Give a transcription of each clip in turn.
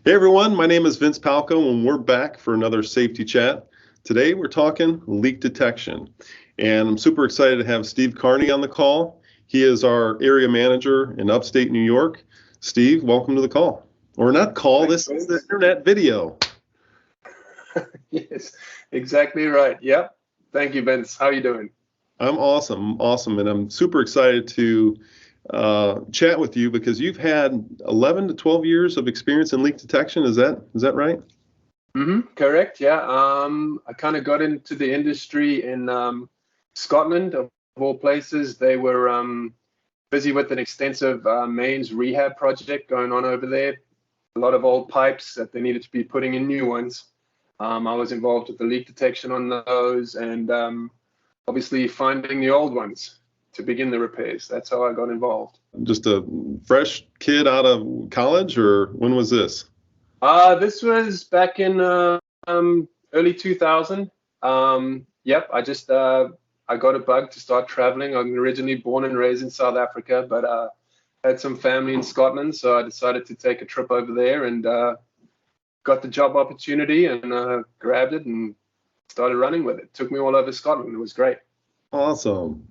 Hey everyone, my name is Vince Palco and we're back for another safety chat. Today we're talking leak detection, and I'm super excited to have Steve Carney on the call. He is our area manager in upstate New York. Steve, welcome to the call. Or not call, Thanks, this is the internet video. Yes, exactly right. Yep. Thank you, Vince. How are you doing? I'm awesome, and I'm super excited to chat with you because you've had 11 to 12 years of experience in leak detection. Is that right? Correct. Yeah. I kind of got into the industry in Scotland, of all places. They were busy with an extensive mains rehab project going on over there. A lot of old pipes that they needed to be putting in new ones. I was involved with the leak detection on those, and obviously finding the old ones to begin the repairs. That's how I got involved. Just a fresh kid out of college, or when was this? This was back in early 2000. Yep, I got a bug to start traveling. I'm originally born and raised in South Africa, but had some family in Scotland, so I decided to take a trip over there and got the job opportunity and grabbed it and started running with it. Took me all over Scotland. It was great. Awesome.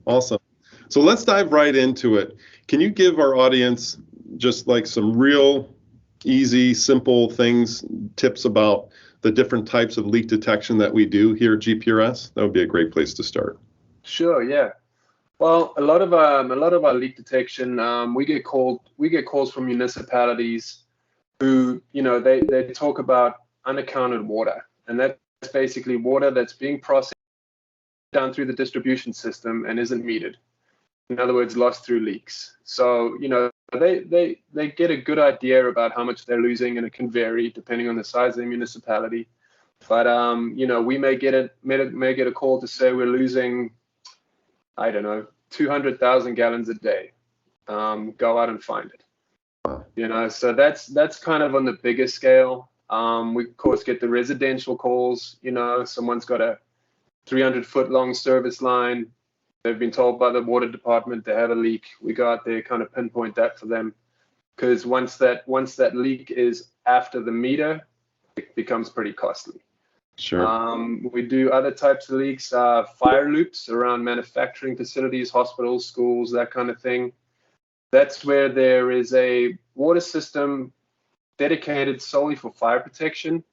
So let's dive right into it. Can you give our audience just like some real easy, simple tips about the different types of leak detection that we do here at GPRS? That would be a great place to start. Sure, yeah. Well, a lot of our leak detection, we get calls from municipalities who, they talk about unaccounted water, and that's basically water that's being processed down through the distribution system and isn't metered. In other words, lost through leaks. So, they get a good idea about how much they're losing, and it can vary depending on the size of the municipality. But we may get a call to say we're losing, I don't know, 200,000 gallons a day. Go out and find it. Wow. So that's kind of on the bigger scale. We of course get the residential calls. Someone's got a 300-foot long service line. They've been told by the water department they have a leak. We go out there, kind of pinpoint that for them, because once that leak is after the meter, it becomes pretty costly. Sure. We do other types of leaks, fire loops around manufacturing facilities, hospitals, schools, that kind of thing. That's where there is a water system dedicated solely for fire protection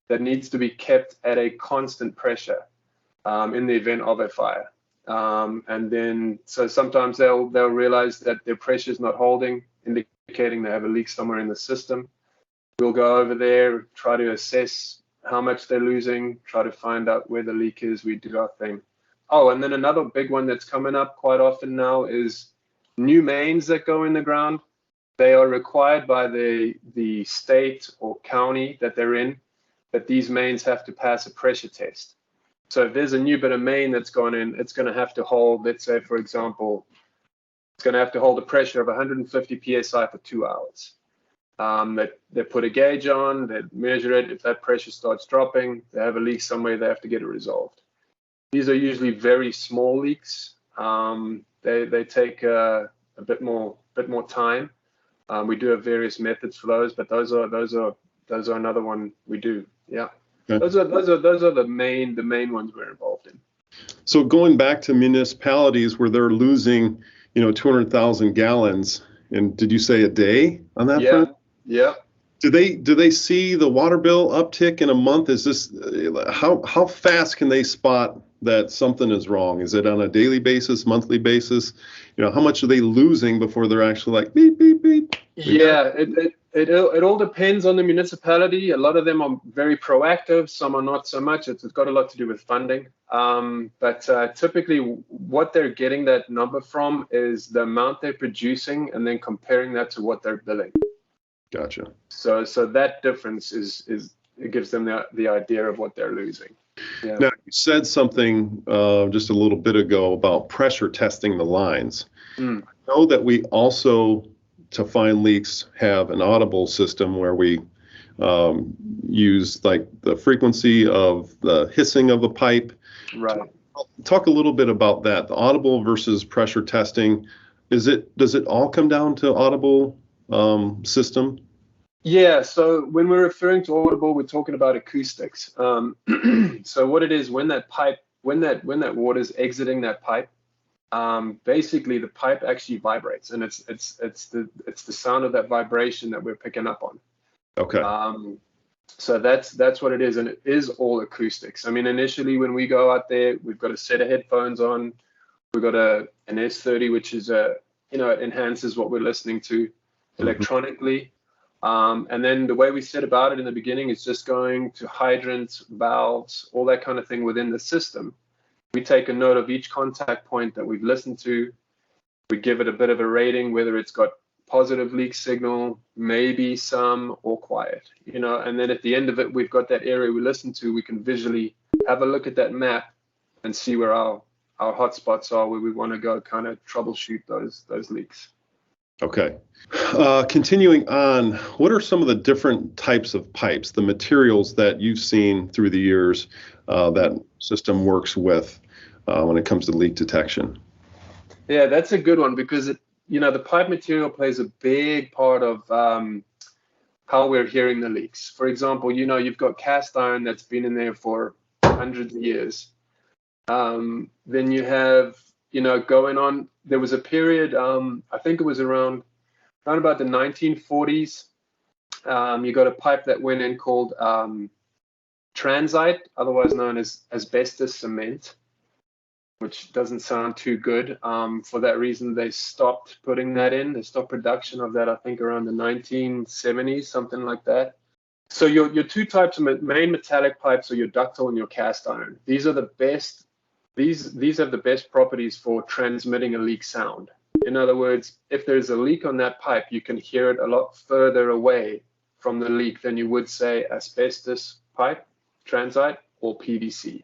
that needs to be kept at a constant pressure in the event of a fire. And then, so sometimes they'll realize that their pressure is not holding, indicating they have a leak somewhere in the system. We'll go over there, try to assess how much they're losing, try to find out where the leak is. We do our thing. Oh, and then another big one that's coming up quite often now is new mains that go in the ground. They are required by the state or county that they're in, that these mains have to pass a pressure test. So if there's a new bit of main that's gone in, it's going to have to hold, let's say, for example, it's going to have to hold a pressure of 150 psi for 2 hours. They put a gauge on, they measure it. If that pressure starts dropping, they have a leak somewhere, they have to get it resolved. These are usually very small leaks. They take a bit more time. We do have various methods for those, but those are another one we do. Yeah. Those are the main ones we're involved in. So going back to municipalities where they're losing, 200,000 gallons, and did you say a day on that front? Yeah. Do they see the water bill uptick in a month? Is this how fast can they spot that something is wrong? Is it on a daily basis, monthly basis? How much are they losing before they're actually like beep beep beep? Yeah, it all depends on the municipality. A lot of them are very proactive. Some are not so much. It's got a lot to do with funding. But typically, what they're getting that number from is the amount they're producing, and then comparing that to what they're billing. Gotcha. So that difference is it gives them the idea of what they're losing. Yeah. Now, you said something just a little bit ago about pressure testing the lines. I know that we also, to find leaks, have an audible system where we use like the frequency of the hissing of the pipe. Right. Talk a little bit about that, the audible versus pressure testing. Does it all come down to audible system? Yeah, so when we're referring to audible, we're talking about acoustics. So what it is, when that water is exiting that pipe, basically the pipe actually vibrates, and it's the sound of that vibration that we're picking up on. Okay. So that's what it is, and it is all acoustics. I mean, initially when we go out there, we've got a set of headphones on, we've got an S30, which is it enhances what we're listening to electronically. And then the way we set about it in the beginning is just going to hydrants, valves, all that kind of thing within the system. We take a note of each contact point that we've listened to. We give it a bit of a rating, whether it's got positive leak signal, maybe some, or quiet, and then at the end of it, we've got that area we listen to. We can visually have a look at that map and see where our hot spots are, where we want to go kind of troubleshoot those leaks. Okay. Continuing on, what are some of the different types of pipes, the materials that you've seen through the years that system works with when it comes to leak detection? Yeah, that's a good one, because the pipe material plays a big part of how we're hearing the leaks. For example, you've got cast iron that's been in there for hundreds of years. Then you have, going on, there was a period, I think it was around about the 1940s. You got a pipe that went in called transite, otherwise known as asbestos cement, which doesn't sound too good. For that reason, they stopped putting that in. They stopped production of that, I think, around the 1970s, something like that. So your two types of main metallic pipes are your ductile and your cast iron. These are the best. These have the best properties for transmitting a leak sound. In other words, if there's a leak on that pipe, you can hear it a lot further away from the leak than you would, say, asbestos pipe, transite, or PVC.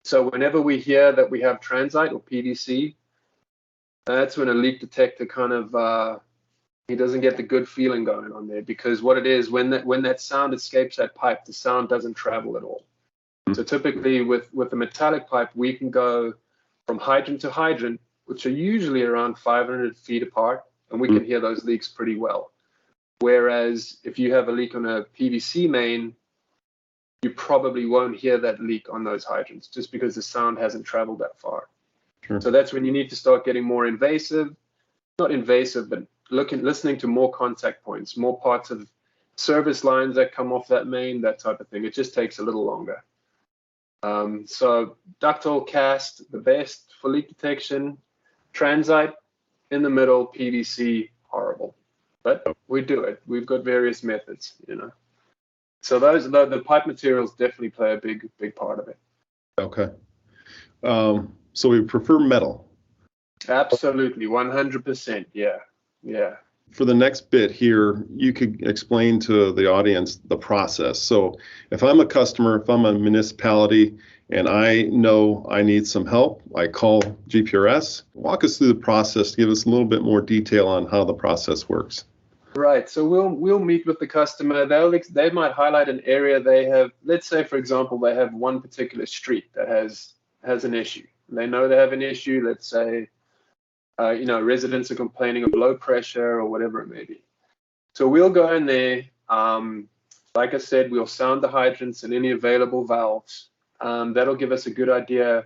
So whenever we hear that we have transite or PVC, that's when a leak detector kind of he doesn't get the good feeling going on there, because what it is, when that sound escapes that pipe, the sound doesn't travel at all. So typically with a metallic pipe, we can go from hydrant to hydrant, which are usually around 500 feet apart, and we can hear those leaks pretty well. Whereas if you have a leak on a PVC main, you probably won't hear that leak on those hydrants, just because the sound hasn't traveled that far. Sure. So that's when you need to start getting more invasive, not invasive, but listening to more contact points, more parts of service lines that come off that main, that type of thing. It just takes a little longer. So ductile, cast, the best for leak detection. Transite in the middle, PVC, horrible. But we do it. We've got various methods, So the pipe materials definitely play a big part of it. Okay. So we prefer metal. Absolutely, 100%. Yeah. For the next bit here, you could explain to the audience the process. So if I'm a customer, if I'm a municipality, and I know I need some help, I call GPRS. Walk us through the process, give us a little bit more detail on how the process works. Right. So we'll meet with the customer. They might highlight an area they have. Let's say, for example, they have one particular street that has an issue. They know they have an issue. Let's say, residents are complaining of low pressure or whatever it may be. So we'll go in there. Like I said, we'll sound the hydrants and any available valves. That'll give us a good idea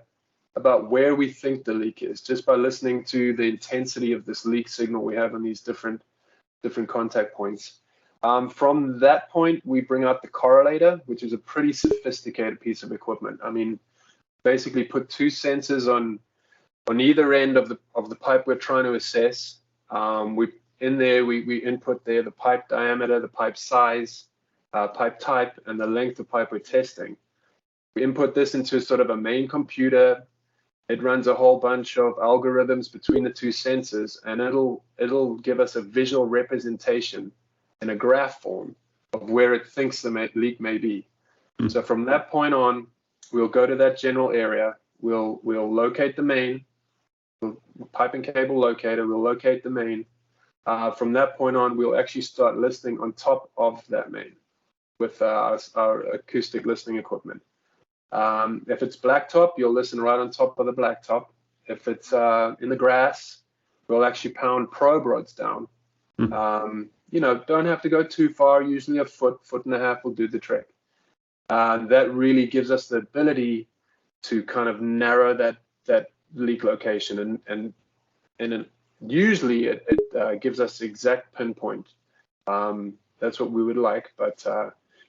about where we think the leak is, just by listening to the intensity of this leak signal we have on these different contact points. From that point, we bring out the correlator, which is a pretty sophisticated piece of equipment. I mean, basically put two sensors on either end of the pipe we're trying to assess. We input there the pipe diameter, the pipe size, pipe type, and the length of pipe we're testing. We input this into sort of a main computer. It runs a whole bunch of algorithms between the two sensors, and it'll give us a visual representation in a graph form of where it thinks the leak may be. So from that point on, we'll go to that general area. We'll locate the main. Pipe and cable locator. We'll locate the main. From that point on, we'll actually start listening on top of that main with our acoustic listening equipment. If it's blacktop, you'll listen right on top of the blacktop. If it's in the grass, we'll actually pound probe rods down. don't have to go too far. Usually a foot and a half will do the trick. That really gives us the ability to kind of narrow that leak location, and usually it gives us exact pinpoint. That's what we would like, but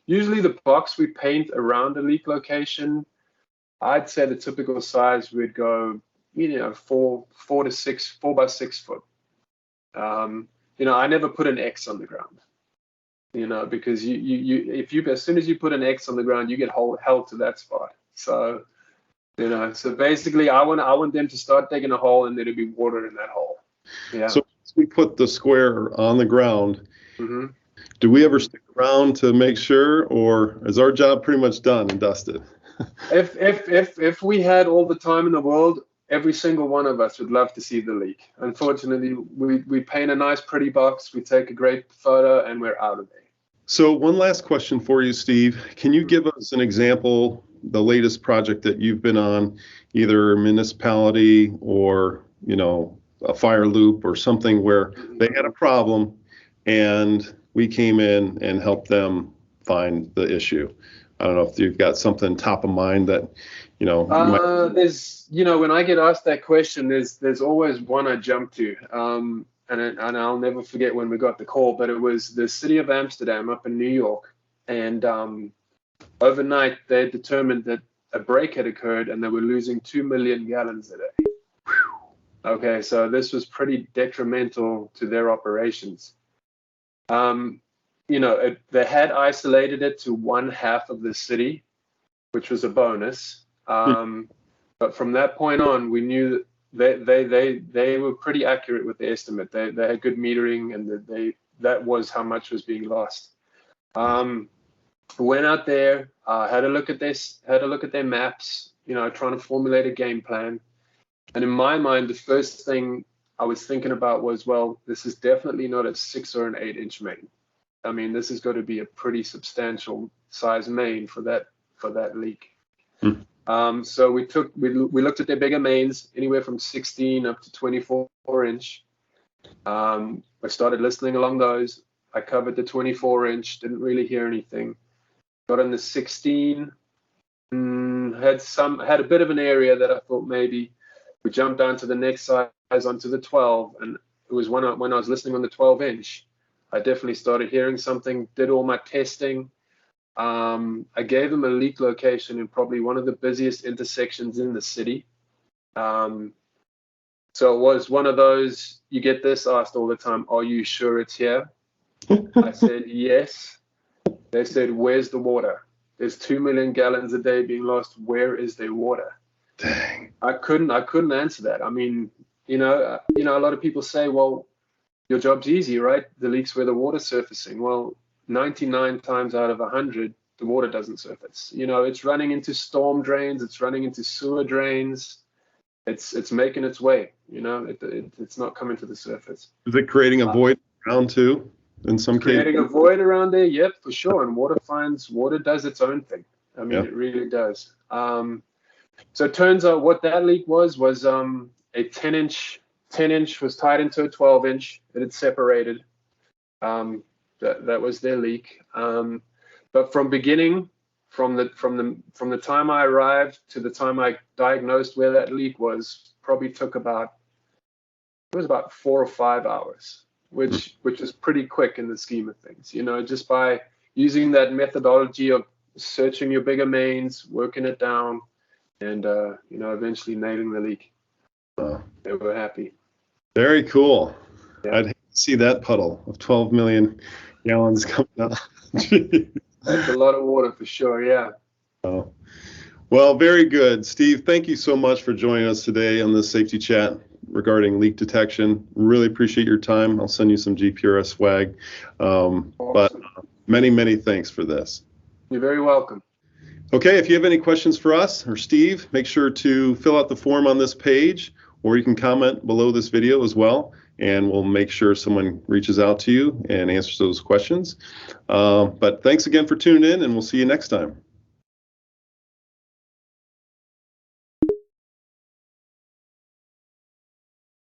usually the box we paint around the leak location, I'd say the typical size would go, 4 by 6 foot. I never put an X on the ground, because as soon as you put an X on the ground, you get held to that spot. So, so basically I want them to start digging a hole and there'll be water in that hole. Yeah. So we put the square on the ground. Mm-hmm. Do we ever stick around to make sure, or is our job pretty much done and dusted? If we had all the time in the world, every single one of us would love to see the leak. Unfortunately, we paint a nice, pretty box, we take a great photo, and we're out of there. So one last question for you, Steve. Can you give us an example, the latest project that you've been on, either a municipality or, a fire loop or something where they had a problem and we came in and helped them find the issue? I don't know if you've got something top of mind that, there's, when I get asked that question, there's always one I jump to. And I'll never forget when we got the call, but it was the city of Amsterdam up in New York. And overnight, they determined that a break had occurred and they were losing 2 million gallons a day. Okay, so this was pretty detrimental to their operations. They had isolated it to 1/2 of the city, which was a bonus. But from that point on, we knew that they were pretty accurate with the estimate. They had good metering, and that was how much was being lost. Went out there, had a look at their maps, trying to formulate a game plan. And in my mind, the first thing I was thinking about was, well, this is definitely not a 6 or an 8-inch main. I mean, this is going to be a pretty substantial size main for that leak. So we looked at their bigger mains, anywhere from 16 up to 24-inch. I started listening along those. I covered the 24-inch, didn't really hear anything. Got on the 16, had a bit of an area that I thought maybe. We jumped down to the next size onto the 12, and it was when I was listening on the 12-inch. I definitely started hearing something, did all my testing. I gave them a leak location in probably one of the busiest intersections in the city. So it was one of those, you get this asked all the time, are you sure it's here? I said, yes. They said, where's the water? There's 2 million gallons a day being lost. Where is the water? Dang. I couldn't answer that. I mean, a lot of people say, well, your job's easy, right? The leak's where the water's surfacing. Well, 99 times out of 100, the water doesn't surface. It's running into storm drains, it's running into sewer drains, it's making its way. It's not coming to the surface. Is it creating a void around too? In some cases, creating a void around there, yep, for sure. And water does its own thing. I mean, It really does. So it turns out what that leak was a 10-inch. 10-inch was tied into a 12-inch. It had separated. That was their leak. But from beginning, from the time I arrived to the time I diagnosed where that leak was, probably took about 4 or 5 hours, which is pretty quick in the scheme of things. Just by using that methodology of searching your bigger mains, working it down, and eventually nailing the leak. They were happy. Very cool. Yeah. I'd hate to see that puddle of 12 million gallons coming out. That's a lot of water for sure, yeah. Oh. Well, very good. Steve, thank you so much for joining us today on this safety chat regarding leak detection. Really appreciate your time. I'll send you some GPRS swag. Awesome. But many, many thanks for this. You're very welcome. Okay, if you have any questions for us or Steve, make sure to fill out the form on this page, or you can comment below this video as well, and we'll make sure someone reaches out to you and answers those questions. But thanks again for tuning in, and we'll see you next time.